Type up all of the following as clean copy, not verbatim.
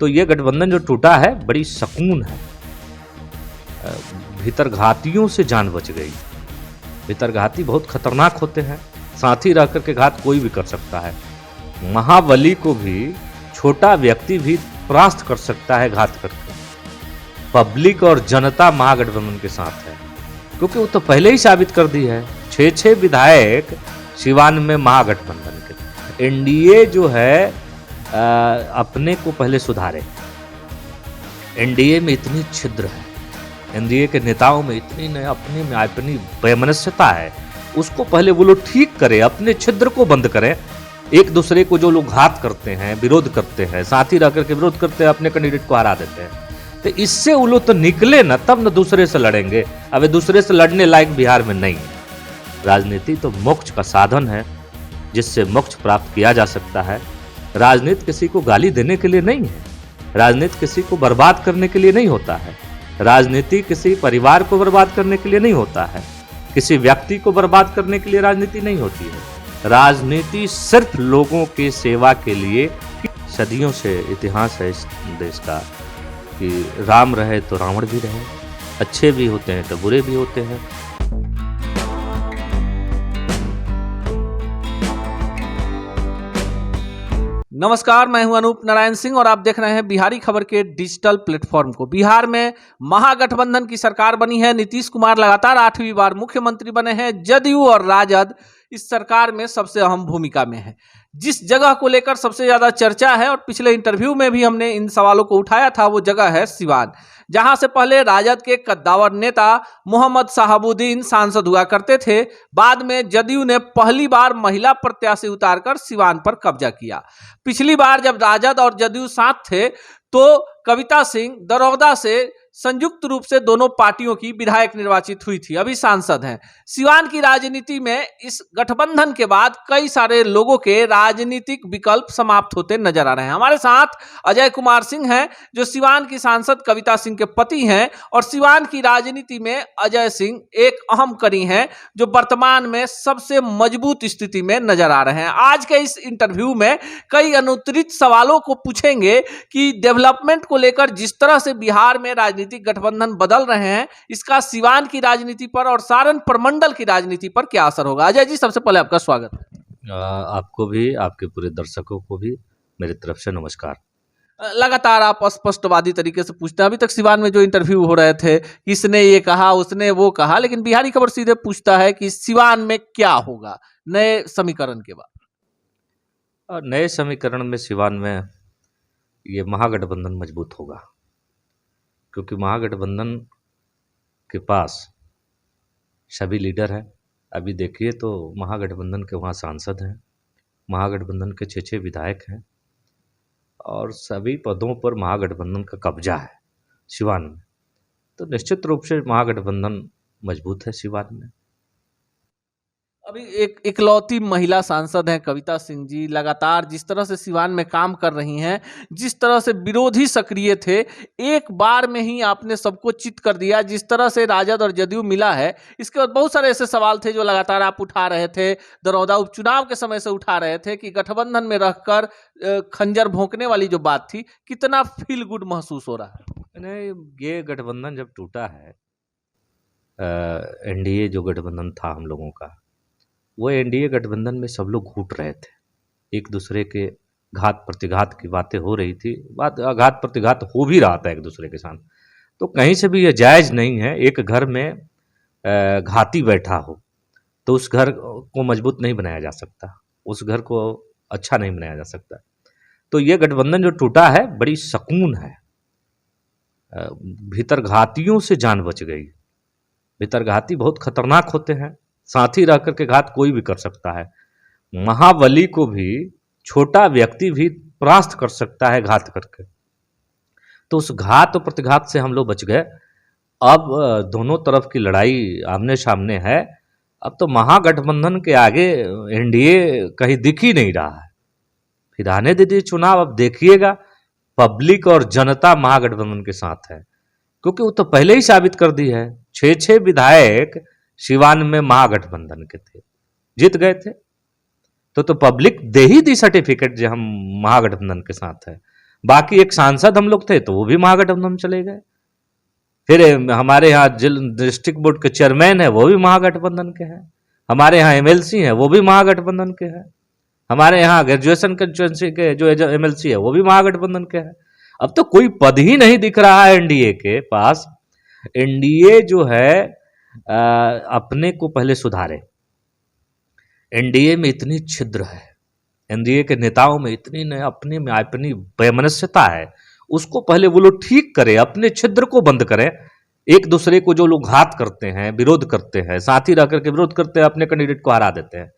तो ये गठबंधन जो टूटा है बड़ी सकून है। भीतरघातियों से जान बच गई। भीतरघाती बहुत खतरनाक होते हैं, साथी रह करके घात कोई भी कर सकता है। महाबली को भी छोटा व्यक्ति भी परास्त कर सकता है घात करके। पब्लिक और जनता महागठबंधन के साथ है, क्योंकि वो तो पहले ही साबित कर दी है। 6 विधायक सिवान में महागठबंधन के। एनडीए जो है अपने को पहले सुधारे। एनडीए में इतनी छिद्र है, एनडीए के नेताओं में इतनी अपने में अपनी वैमनस्यता है, उसको पहले वो लोग ठीक करें, अपने छिद्र को बंद करें। एक दूसरे को जो लोग घात करते हैं, विरोध करते हैं, साथी रह करके विरोध करते हैं, अपने कैंडिडेट को हरा देते हैं, तो इससे वो लोग तो निकले ना, तब न दूसरे से लड़ेंगे। अब दूसरे से लड़ने लायक बिहार में नहीं है। राजनीति तो मोक्ष का साधन है, जिससे मोक्ष प्राप्त किया जा सकता है। राजनीति किसी को गाली देने के लिए नहीं है, राजनीति किसी को बर्बाद करने के लिए नहीं होता है, राजनीति किसी परिवार को बर्बाद करने के लिए नहीं होता है, किसी व्यक्ति को बर्बाद करने के लिए राजनीति नहीं होती है। राजनीति सिर्फ लोगों के सेवा के लिए। सदियों से इतिहास है इस देश का कि राम रहे तो रावण भी रहे, अच्छे भी होते हैं तो बुरे भी होते हैं। नमस्कार, मैं हूं अनूप नारायण सिंह और आप देख रहे हैं बिहारी खबर के डिजिटल प्लेटफॉर्म को। बिहार में महागठबंधन की सरकार बनी है। नीतीश कुमार लगातार 8वीं बार मुख्यमंत्री बने हैं। जदयू और राजद इस सरकार में सबसे अहम भूमिका में है। जिस जगह को लेकर सबसे ज्यादा चर्चा है और पिछले इंटरव्यू में भी हमने इन सवालों को उठाया था, वो जगह है सिवान, जहां से पहले राजद के कद्दावर नेता मोहम्मद शहाबुद्दीन सांसद हुआ करते थे। बाद में जदयू ने पहली बार महिला प्रत्याशी उतारकर सिवान पर कब्जा किया। पिछली बार जब राजद और जदयू साथ थे तो कविता सिंह दरौदा से संयुक्त रूप से दोनों पार्टियों की विधायक निर्वाचित हुई थी, अभी सांसद हैं। सिवान की राजनीति में इस गठबंधन के बाद कई सारे लोगों के राजनीतिक विकल्प समाप्त होते नजर आ रहे हैं। हमारे साथ अजय कुमार सिंह हैं, जो सिवान की सांसद कविता सिंह के पति हैं, और सिवान की राजनीति में अजय सिंह एक अहम कड़ी हैं, जो वर्तमान में सबसे मजबूत स्थिति में नजर आ रहे हैं। आज के इस इंटरव्यू में कई अनुत्तरित सवालों को पूछेंगे कि डेवलपमेंट को लेकर जिस तरह से बिहार में राजनीतिक गठबंधन बदल रहे हैं, इसका सिवान की राजनीति पर और सारण प्रमंडल की राजनीति पर क्या असर होगा। अजय जी, सबसे पहले आपका स्वागत है। आपको भी, आपके पूरे दर्शकों को भी मेरी तरफ से नमस्कार। लगातार आप स्पष्टवादी तरीके से पूछते हैं। अभी तक सिवान में जो इंटरव्यू हो रहे थे, इसने ये कहा, उसने वो कहा, लेकिन बिहारी खबर सीधे पूछता है कि सिवान में क्या होगा नए समीकरण के बाद। नए समीकरण में सिवान में ये महागठबंधन मजबूत होगा, क्योंकि महागठबंधन के पास सभी लीडर हैं। अभी देखिए तो महागठबंधन के वहाँ सांसद हैं, महागठबंधन के 6 विधायक हैं, और सभी पदों पर महागठबंधन का कब्जा है सिवान में। तो निश्चित रूप से महागठबंधन मजबूत है सिवान में। अभी एक इकलौती महिला सांसद हैं कविता सिंह जी, लगातार जिस तरह से सिवान में काम कर रही हैं, जिस तरह से विरोधी सक्रिय थे, एक बार में ही आपने सबको चित कर दिया। जिस तरह से राजद और जदयू मिला है, इसके बाद बहुत सारे ऐसे सवाल थे जो लगातार आप उठा रहे थे, दरौदा उपचुनाव के समय से उठा रहे थे कि गठबंधन में रहकर खंजर भोंकने वाली जो बात थी, कितना फील गुड महसूस हो रहा है। नहीं, ये गठबंधन जब टूटा है, एनडीए जो गठबंधन था हम लोगों का, वो एनडीए गठबंधन में सब लोग घुट रहे थे। एक दूसरे के घात प्रतिघात की बातें हो रही थी, घात प्रतिघात हो भी रहा था एक दूसरे के साथ। तो कहीं से भी ये जायज़ नहीं है। एक घर में घाती बैठा हो तो उस घर को मजबूत नहीं बनाया जा सकता, उस घर को अच्छा नहीं बनाया जा सकता। तो ये गठबंधन जो टूटा है बड़ी सकून है। भीतरघातियों से जान बच गई। भीतरघाती बहुत खतरनाक होते हैं, साथी रह करके घात कोई भी कर सकता है। महाबली को भी छोटा व्यक्ति भी परास्त कर सकता है घात करके। तो उस घात और प्रतिघात से हम लोग बच गए। अब दोनों तरफ की लड़ाई आमने सामने है। अब तो महागठबंधन के आगे एनडीए कहीं दिख ही नहीं रहा है। फिर आने दीजिए चुनाव, अब देखिएगा पब्लिक और जनता महागठबंधन के साथ है, क्योंकि वो तो पहले ही साबित कर दी है। 6 विधायक सिवान में महागठबंधन के थे, जीत गए थे। तो पब्लिक दे ही दी सर्टिफिकेट जो हम महागठबंधन के साथ है। बाकी एक सांसद हम लोग थे तो वो भी महागठबंधन में चले गए। फिर हमारे यहाँ डिस्ट्रिक्ट बोर्ड के चेयरमैन है वो भी महागठबंधन के हैं। हमारे यहाँ एमएलसी हैं वो भी महागठबंधन के हैं। हमारे यहाँ ग्रेजुएशन कंस्टिट्यूएंसी के जो एमएलसी है वो भी महागठबंधन के हैं। अब तो कोई पद ही नहीं दिख रहा है एनडीए के पास। एनडीए जो है अपने को पहले सुधारे। एनडीए में इतनी छिद्र है, एनडीए के नेताओं में इतनी अपने में अपनी वैमनस्यता है, उसको पहले वो लोग ठीक करे, अपने छिद्र को बंद करें। एक दूसरे को जो लोग घात करते हैं, विरोध करते हैं, साथी रह करके विरोध करते हैं, अपने कैंडिडेट को हरा देते हैं,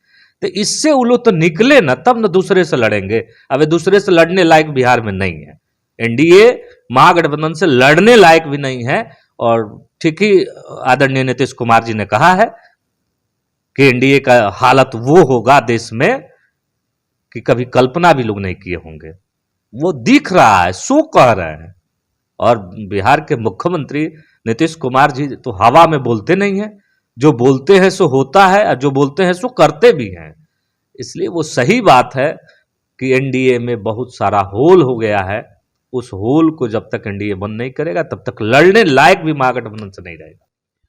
तो इससे वो लोग तो निकले ना, तब ना दूसरे से लड़ेंगे। अब दूसरे से लड़ने लायक बिहार में नहीं है। एनडीए महागठबंधन से लड़ने लायक भी नहीं है। और ठीक ही आदरणीय नीतीश कुमार जी ने कहा है कि एनडीए का हालत वो होगा देश में कि कभी कल्पना भी लोग नहीं किए होंगे। वो दिख रहा है, सो कह रहे हैं। और बिहार के मुख्यमंत्री नीतीश कुमार जी तो हवा में बोलते नहीं हैं, जो बोलते हैं सो होता है और जो बोलते हैं सो करते भी हैं। इसलिए वो सही बात है कि एनडीए में बहुत सारा होल हो गया है। उस होल को जब तक एनडीए बंद नहीं करेगा तब तक लड़ने लायक भी महागठबंधन से नहीं रहेगा।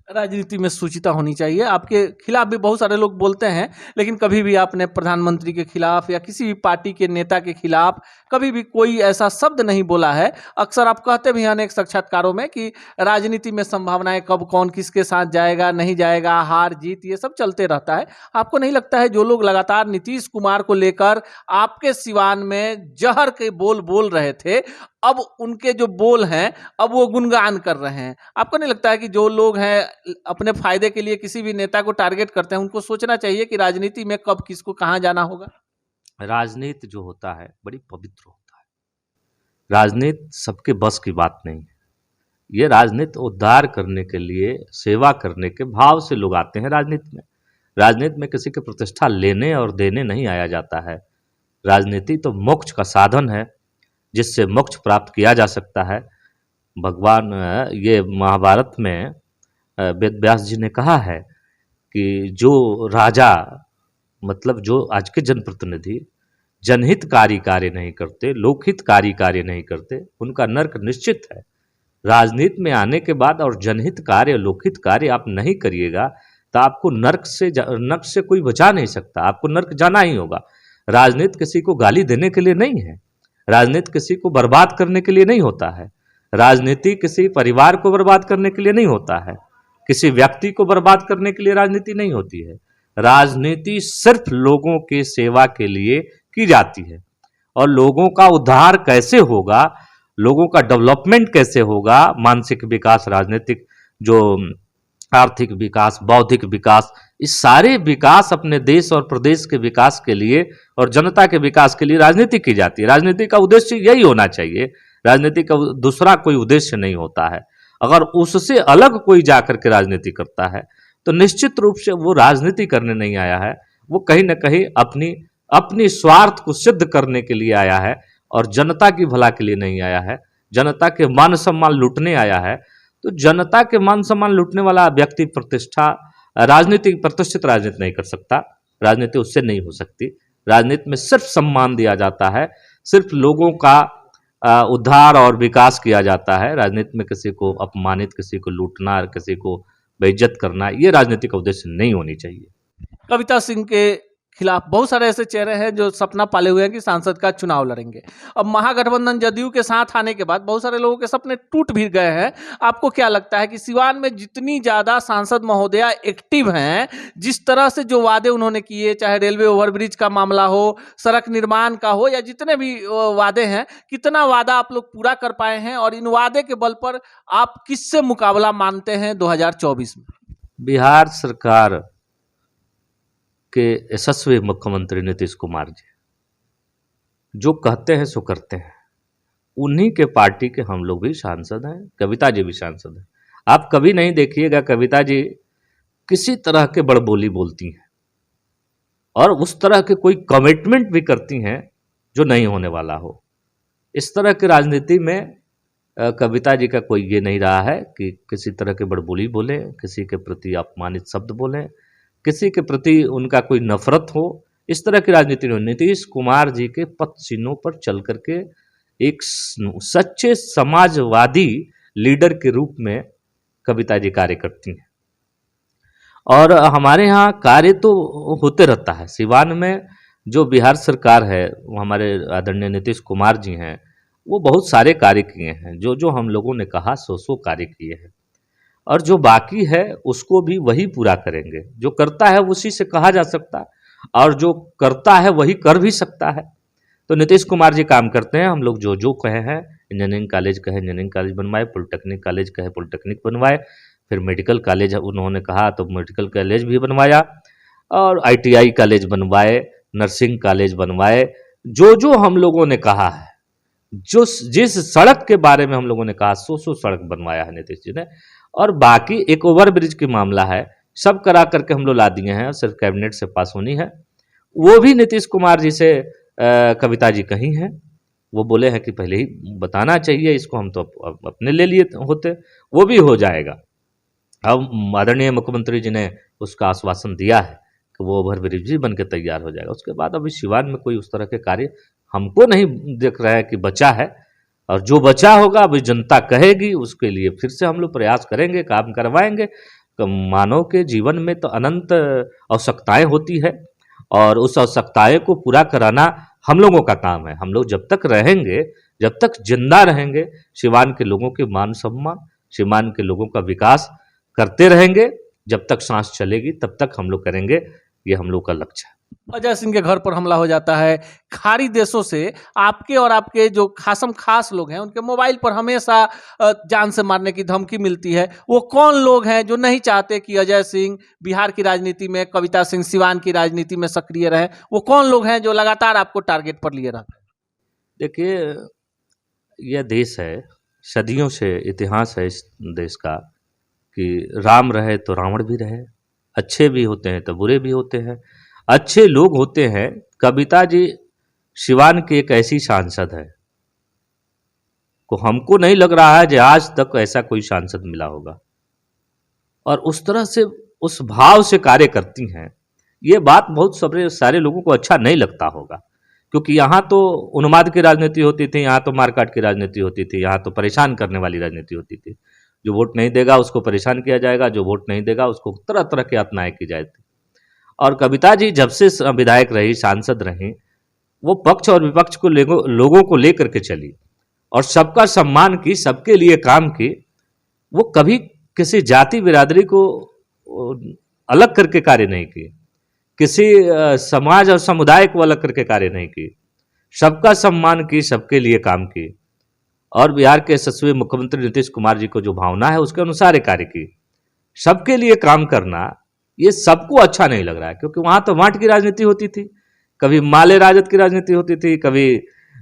राजनीति में शुचिता होनी चाहिए। आपके खिलाफ भी बहुत सारे लोग बोलते हैं, लेकिन कभी भी आपने प्रधानमंत्री के खिलाफ या किसी भी पार्टी के नेता के खिलाफ कभी भी कोई ऐसा शब्द नहीं बोला है। अक्सर आप कहते भी हैं अनेक साक्षात्कारों में कि राजनीति में संभावनाएं कब कौन किसके साथ जाएगा नहीं जाएगा, हार जीत ये सब चलते रहता है। आपको नहीं लगता है जो लोग लगातार नीतीश कुमार को लेकर आपके सिवान में जहर के बोल बोल रहे थे, अब उनके जो बोल हैं अब वो गुणगान कर रहे हैं? आपको नहीं लगता है कि जो लोग हैं अपने फायदे के लिए किसी भी नेता को टारगेट करते हैं, उनको सोचना चाहिए कि राजनीति में कब किसको कहां जाना होगा? राजनीति जो होता है बड़ी पवित्र होता है। राजनीति सबके बस की बात नहीं है। ये राजनीति उद्धार करने के लिए, सेवा करने के भाव से लोग आते हैं राजनीति में। राजनीति में किसी की प्रतिष्ठा लेने और देने नहीं आया जाता है। राजनीति तो मोक्ष का साधन है, जिससे मोक्ष प्राप्त किया जा सकता है। भगवान ये महाभारत में वेद व्यास जी ने कहा है कि जो राजा मतलब जो आज के जनप्रतिनिधि जनहितकारी कार्य नहीं करते, लोकहितकारी कार्य नहीं करते, उनका नर्क निश्चित है। राजनीति में आने के बाद और जनहित कार्य, लोकहित कार्य आप नहीं करिएगा तो आपको नर्क से कोई बचा नहीं सकता, आपको नर्क जाना ही होगा। राजनीति किसी को गाली देने के लिए नहीं है, राजनीति किसी को बर्बाद करने के लिए नहीं होता है, राजनीति किसी परिवार को बर्बाद करने के लिए नहीं होता है, किसी व्यक्ति को बर्बाद करने के लिए राजनीति नहीं होती है। राजनीति सिर्फ लोगों के सेवा के लिए की जाती है। और लोगों का उद्धार कैसे होगा, लोगों का डेवलपमेंट कैसे होगा, मानसिक विकास, राजनीतिक जो आर्थिक विकास, बौद्धिक विकास, इस सारे विकास अपने देश और प्रदेश के विकास के लिए और जनता के विकास के लिए राजनीति की जाती है। राजनीति का उद्देश्य यही होना चाहिए, राजनीति का दूसरा कोई उद्देश्य नहीं होता है। अगर उससे अलग कोई जाकर के राजनीति करता है तो निश्चित रूप से वो राजनीति करने नहीं आया है, वो कहीं ना कहीं अपनी स्वार्थ को सिद्ध करने के लिए आया है और जनता की भला के लिए नहीं आया है, जनता के मान सम्मान लूटने आया है। तो जनता के मान सम्मान लूटने वाला व्यक्ति प्रतिष्ठित राजनीति नहीं कर सकता, राजनीति उससे नहीं हो सकती। राजनीति में सिर्फ सम्मान दिया जाता है, सिर्फ लोगों का उद्धार और विकास किया जाता है। राजनीति में किसी को अपमानित, किसी को लूटना, किसी को बेइज्जत करना, ये राजनीति का उद्देश्य नहीं होनी चाहिए। कविता सिंह के खिलाफ बहुत सारे ऐसे चेहरे हैं जो सपना पाले हुए हैं कि सांसद का चुनाव लड़ेंगे। अब महागठबंधन जदयू के साथ आने के बाद बहुत सारे लोगों के सपने टूट भी गए हैं। आपको क्या लगता है कि सिवान में जितनी ज़्यादा सांसद महोदया एक्टिव हैं, जिस तरह से जो वादे उन्होंने किए, चाहे रेलवे ओवरब्रिज का मामला हो, सड़क निर्माण का हो, या जितने भी वादे हैं, कितना वादा आप लोग पूरा कर पाए हैं और इन वादे के बल पर आप किससे मुकाबला मानते हैं 2024 में? बिहार सरकार के यशस्वी मुख्यमंत्री नीतीश कुमार जी जो कहते हैं सो करते हैं। उन्हीं के पार्टी के हम लोग भी सांसद हैं, कविता जी भी सांसद हैं। आप कभी नहीं देखिएगा कविता जी किसी तरह के बड़बोली बोलती हैं और उस तरह के कोई कमिटमेंट भी करती हैं जो नहीं होने वाला हो। इस तरह की राजनीति में कविता जी का कोई ये नहीं रहा है कि किसी तरह के बड़बोली बोलें, किसी के प्रति अपमानित शब्द बोलें, किसी के प्रति उनका कोई नफरत हो। इस तरह की राजनीति नहीं। नीतीश कुमार जी के पद चिन्हों पर चल करके एक सच्चे समाजवादी लीडर के रूप में कविता जी कार्य करती हैं। और हमारे यहाँ कार्य तो होते रहता है। सिवान में जो बिहार सरकार है, वो हमारे आदरणीय नीतीश कुमार जी हैं, वो बहुत सारे कार्य किए हैं। जो जो हम लोगों ने कहा सो कार्य किए हैं, और जो बाकी है उसको भी वही पूरा करेंगे। जो करता है उसी से कहा जा सकता है, और जो करता है वही कर भी सकता है। तो नीतीश कुमार जी काम करते हैं। हम लोग जो जो कहे हैं, इंजीनियरिंग कॉलेज कहे इंजीनियरिंग कॉलेज बनवाए, पॉलिटेक्निक कॉलेज कहे पॉलिटेक्निक बनवाए, फिर मेडिकल कॉलेज उन्होंने कहा तो मेडिकल कॉलेज भी बनवाया, और आईटीआई कॉलेज बनवाए, नर्सिंग कॉलेज बनवाए। जो जो हम लोगों ने कहा है, जो जिस सड़क के बारे में हम लोगों ने कहा सो सड़क बनवाया है नीतीश जी ने। और बाकी एक ओवर ब्रिज की मामला है, सब करा करके हम लोग ला दिए हैं, सिर्फ कैबिनेट से पास होनी है। वो भी नीतीश कुमार जी से कविता जी कही हैं। वो बोले हैं कि पहले ही बताना चाहिए इसको, हम तो अपने ले लिए होते, वो भी हो जाएगा। अब आदरणीय मुख्यमंत्री जी ने उसका आश्वासन दिया है कि वो ओवर ब्रिज भी बन के तैयार हो जाएगा। उसके बाद अभी सिवान में कोई उस तरह के कार्य हमको नहीं दिख रहा है कि बचा है, और जो बचा होगा अभी जनता कहेगी, उसके लिए फिर से हम लोग प्रयास करेंगे, काम करवाएंगे। मानव के जीवन में तो अनंत आवश्यकताएं होती है, और उस आवश्यकताएं को पूरा कराना हम लोगों का काम है। हम लोग जब तक रहेंगे, जब तक जिंदा रहेंगे, सिवान के लोगों के मान सम्मान, सिवान के लोगों का विकास करते रहेंगे। जब तक सांस चलेगी तब तक हम लोग करेंगे, ये हम लोग का लक्ष्य है। अजय सिंह के घर पर हमला हो जाता है। खाड़ी देशों से आपके और आपके जो खासम खास लोग हैं, उनके मोबाइल पर हमेशा जान से मारने की धमकी मिलती है। वो कौन लोग हैं जो नहीं चाहते कि अजय सिंह बिहार की राजनीति में, कविता सिंह सिवान की राजनीति में सक्रिय रहे? वो कौन लोग हैं जो लगातार आपको टारगेट पर लिए रहते हैं? देखिए, यह देश है, सदियों से इतिहास है इस देश का कि राम रहे तो रावण भी रहे, अच्छे भी होते हैं तो बुरे भी होते हैं, अच्छे लोग होते हैं। कविता जी सिवान की एक ऐसी सांसद है को हमको नहीं लग रहा है कि आज तक ऐसा कोई सांसद मिला होगा, और उस तरह से उस भाव से कार्य करती हैं। ये बात बहुत सारे लोगों को अच्छा नहीं लगता होगा, क्योंकि यहाँ तो उन्माद की राजनीति होती थी, यहाँ तो मारकाट की राजनीति होती थी, यहाँ तो परेशान करने वाली राजनीति होती थी। जो वोट नहीं देगा उसको परेशान किया जाएगा, जो वोट नहीं देगा उसको तरह तरह की यातनाएं की जाती। और कविता जी जब से विधायक रही, सांसद रही, वो पक्ष और विपक्ष को लोगों को लेकर के चली, और सबका सम्मान की, सबके लिए काम की। वो कभी किसी जाति बिरादरी को अलग करके कार्य नहीं की, किसी समाज और समुदाय को अलग करके कार्य नहीं की, सबका सम्मान की, सबके लिए काम की। और बिहार के यशस्वी मुख्यमंत्री नीतीश कुमार जी को जो भावना है उसके अनुसार कार्य की। सबके लिए काम करना ये सबको अच्छा नहीं लग रहा है, क्योंकि वहां तो वांट की राजनीति होती थी, कभी माले राजद की राजनीति होती थी, कभी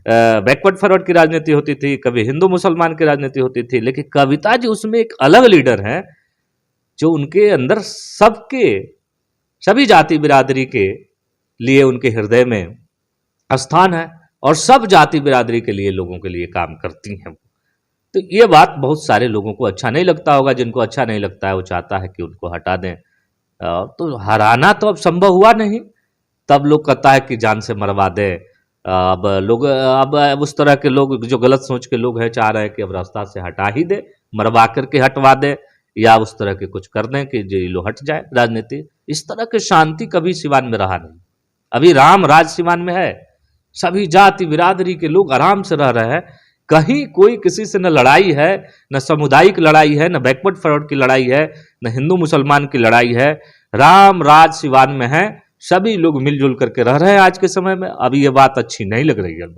बैकवर्ड फॉरवर्ड की राजनीति होती थी, कभी हिंदू मुसलमान की राजनीति होती थी। लेकिन कविता जी उसमें एक अलग लीडर हैं, जो उनके अंदर सभी जाति बिरादरी के लिए उनके हृदय में स्थान है, और सब जाति बिरादरी के लिए, लोगों के लिए काम करती हैं। तो ये बात बहुत सारे लोगों को अच्छा नहीं लगता होगा। जिनको अच्छा नहीं लगता है वो चाहता है कि उनको हटा दें। तो हराना तो अब संभव हुआ नहीं, तब लोग कहता है कि जान से मरवा दे। अब उस तरह के लोग जो गलत सोच के लोग हैं चाह रहे हैं कि अब रास्ता से हटा ही दे, मरवा करके हटवा दे, या उस तरह के कुछ कर दें कि जो लो हट जाए राजनीति। इस तरह की शांति कभी सिवान में रहा नहीं। अभी राम राज सिवान में है, सभी जाति बिरादरी के लोग आराम से रह रहे हैं। कहीं कोई किसी से न लड़ाई है, न सामुदायिक लड़ाई है, न बैकवर्ड फॉरवर्ड की लड़ाई है, न हिंदू मुसलमान की लड़ाई है। राम राज सिवान में है, सभी लोग मिलजुल करके रह रहे हैं आज के समय में। अभी ये बात अच्छी नहीं लग रही है।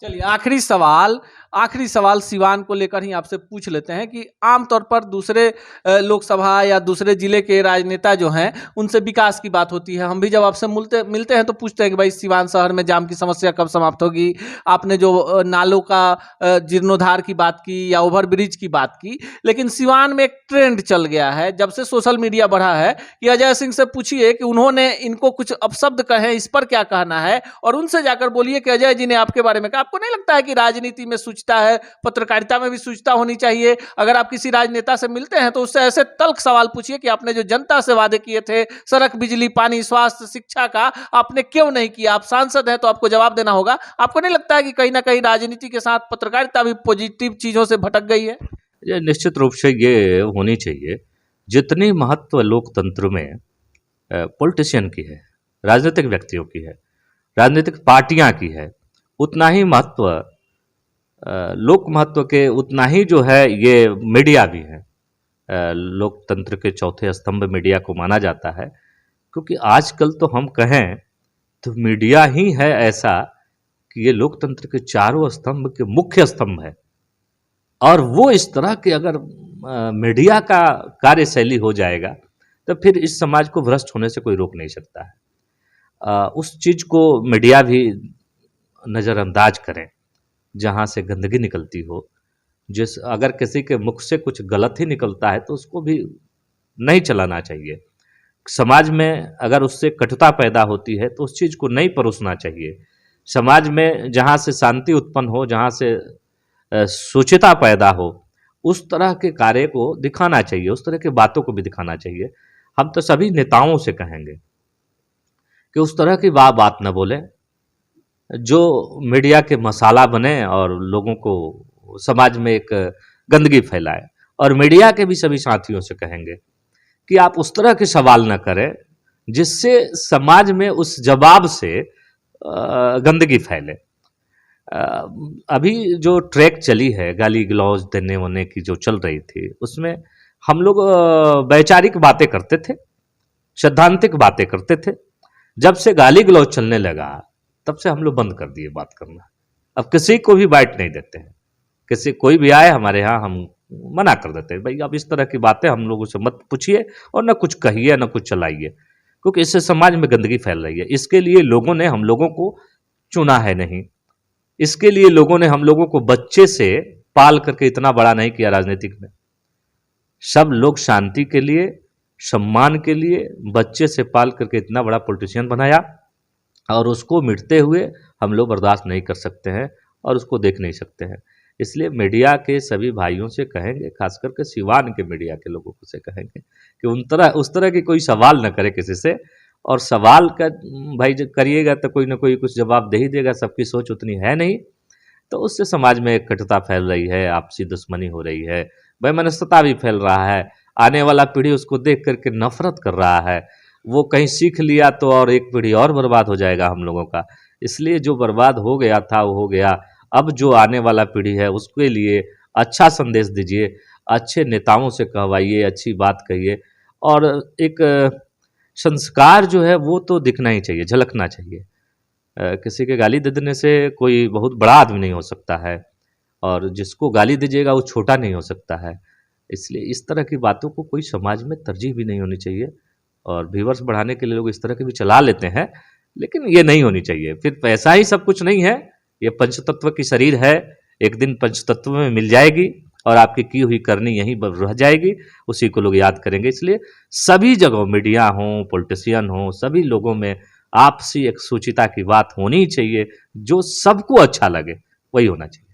चलिए, आखिरी सवाल सिवान को लेकर ही आपसे पूछ लेते हैं कि आमतौर पर दूसरे लोकसभा या दूसरे जिले के राजनेता जो हैं, उनसे विकास की बात होती है। हम भी जब आपसे मिलते हैं तो पूछते हैं कि भाई सिवान शहर में जाम की समस्या कब समाप्त होगी। आपने जो नालों का जीर्णोद्धार की बात की या ओवर ब्रिज की बात की, लेकिन सिवान में एक ट्रेंड चल गया है जब से सोशल मीडिया बढ़ा है कि अजय सिंह से पूछिए कि उन्होंने इनको कुछ अपशब्द कहे, इस पर क्या कहना है, और उनसे जाकर बोलिए कि अजय जी ने आपके बारे में कहा। आपको नहीं लगता है कि राजनीति में सूचता है, पत्रकारिता में भी सूचता होनी चाहिए? अगर आप किसी राजनेता से मिलते हैं तो उससे ऐसे तल्ख सवाल पूछिए कि आपने जो जनता से वादे किए थे, सड़क, बिजली, पानी, स्वास्थ्य, शिक्षा का, आपने क्यों नहीं किया? आप सांसद हैं तो आपको जवाब देना होगा। आपको नहीं लगता है कि कहीं ना कहीं राजनीति के साथ पत्रकारिता भी पॉजिटिव चीजों से भटक गई है? ये निश्चित रूप से ये होनी चाहिए। जितनी महत्व लोकतंत्र में पॉलिटिशियन की है, राजनीतिक व्यक्तियों की है, राजनीतिक पार्टियां की है, उतना ही महत्व लोक महत्व के उतना ही जो है ये मीडिया भी है। लोकतंत्र के चौथे स्तंभ मीडिया को माना जाता है, क्योंकि आजकल तो हम कहें तो मीडिया ही है ऐसा कि ये लोकतंत्र के चारों स्तंभ के मुख्य स्तंभ है। और वो इस तरह के अगर मीडिया का कार्यशैली हो जाएगा तो फिर इस समाज को भ्रष्ट होने से कोई रोक नहीं सकता है। उस चीज़ को मीडिया भी नज़रअंदाज करें जहाँ से गंदगी निकलती हो। जिस अगर किसी के मुख से कुछ गलत ही निकलता है तो उसको भी नहीं चलाना चाहिए। समाज में अगर उससे कटुता पैदा होती है तो उस चीज़ को नहीं परोसना चाहिए। समाज में जहाँ से शांति उत्पन्न हो, जहाँ से शुचिता पैदा हो, उस तरह के कार्य को दिखाना चाहिए, उस तरह की बातों को भी दिखाना चाहिए। हम तो सभी नेताओं से कहेंगे कि उस तरह की बात न बोलें जो मीडिया के मसाला बने और लोगों को समाज में एक गंदगी फैलाए। और मीडिया के भी सभी साथियों से कहेंगे कि आप उस तरह के सवाल न करें जिससे समाज में उस जवाब से गंदगी फैले। अभी जो ट्रैक चली है गाली गलौज देने वोने की जो चल रही थी, उसमें हम लोग वैचारिक बातें करते थे, सैद्धांतिक बातें करते थे। जब से गाली गलौज चलने लगा तब से हम लोग बंद कर दिए बात करना। अब किसी को भी बाइट नहीं देते हैं, किसी कोई भी आए हमारे यहाँ हम मना कर देते हैं, भाई अब इस तरह की बातें हम लोगों से मत पूछिए और न कुछ कहिए न कुछ चलाइए, क्योंकि इससे समाज में गंदगी फैल रही है। इसके लिए लोगों ने हम लोगों को चुना है नहीं, इसके लिए लोगों ने हम लोगों को बच्चे से पाल करके इतना बड़ा नहीं किया राजनीतिक में। सब लोग शांति के लिए, सम्मान के लिए बच्चे से पाल करके इतना बड़ा पॉलिटिशियन बनाया और उसको मिटते हुए हम लोग बर्दाश्त नहीं कर सकते हैं और उसको देख नहीं सकते हैं। इसलिए मीडिया के सभी भाइयों से कहेंगे, खास करके सिवान के मीडिया के लोगों से कहेंगे कि उस तरह की कोई सवाल न करे किसी से। और सवाल का भाई जब करिएगा तो कोई ना कोई कुछ जवाब दे ही देगा, सबकी सोच उतनी है नहीं, तो उससे समाज में एक कटुता फैल रही है, आपसी दुश्मनी हो रही है, वैमनस्यता भी फैल रहा है। आने वाला पीढ़ी उसको देख करके नफरत कर रहा है। वो कहीं सीख लिया तो और एक पीढ़ी और बर्बाद हो जाएगा हम लोगों का। इसलिए जो बर्बाद हो गया था वो हो गया। अब जो आने वाला पीढ़ी है उसके लिए अच्छा संदेश दीजिए, अच्छे नेताओं से कहवाइए, अच्छी बात कहिए और एक संस्कार जो है वो तो दिखना ही चाहिए, झलकना चाहिए। किसी के गाली दे देने से कोई बहुत बड़ा आदमी नहीं हो सकता है और जिसको गाली दीजिएगा वो छोटा नहीं हो सकता है। इसलिए इस तरह की बातों को कोई समाज में तरजीह भी नहीं होनी चाहिए। और व्यूअर्स बढ़ाने के लिए लोग इस तरह के भी चला लेते हैं, लेकिन ये नहीं होनी चाहिए। फिर पैसा ही सब कुछ नहीं है, ये पंचतत्व की शरीर है, एक दिन पंचतत्व में मिल जाएगी और आपकी की हुई करनी यहीं रह जाएगी, उसी को लोग याद करेंगे। इसलिए सभी जगहों मीडिया हो, पॉलिटिशियन हो, सभी लोगों में आपसी एक सूचिता की बात होनी ही चाहिए, जो सबको अच्छा लगे वही होना चाहिए।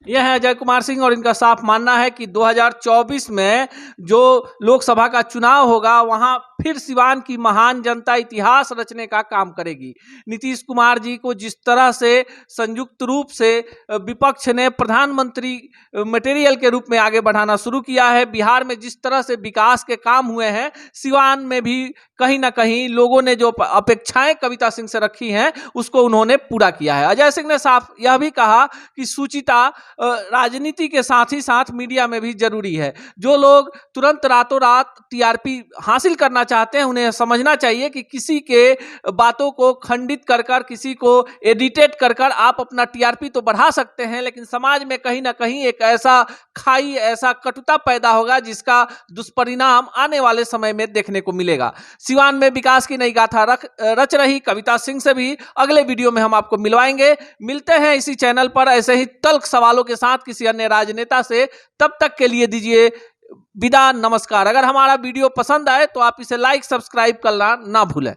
यह है अजय कुमार सिंह और इनका साफ मानना है कि 2024 में जो लोकसभा का चुनाव होगा वहां फिर सिवान की महान जनता इतिहास रचने का काम करेगी। नीतीश कुमार जी को जिस तरह से संयुक्त रूप से विपक्ष ने प्रधानमंत्री मटेरियल के रूप में आगे बढ़ाना शुरू किया है, बिहार में जिस तरह से विकास के काम हुए हैं, सिवान में भी कहीं ना कहीं लोगों ने जो अपेक्षाएं कविता सिंह से रखी हैं उसको उन्होंने पूरा किया है। अजय सिंह ने साफ यह भी कहा कि सूचिता राजनीति के साथ ही साथ मीडिया में भी जरूरी है। जो लोग तुरंत रातों रात टीआरपी हासिल करना चाहते हैं उन्हें समझना चाहिए कि किसी के बातों को खंडित कर कर, किसी को एडिटेट कर कर आप अपना टीआरपी तो बढ़ा सकते हैं, लेकिन समाज में कहीं ना कहीं एक ऐसा खाई, ऐसा कटुता पैदा होगा जिसका दुष्परिणाम आने वाले समय में देखने को मिलेगा। सिवान में विकास की नई गाथा रच रही कविता सिंह से भी अगले वीडियो में हम आपको मिलवाएंगे। मिलते हैं इसी चैनल पर ऐसे ही तल्ख सवालों के साथ किसी अन्य राजनेता से। तब तक के लिए दीजिए विदा, नमस्कार। अगर हमारा वीडियो पसंद आए तो आप इसे लाइक, सब्सक्राइब करना ना भूलें।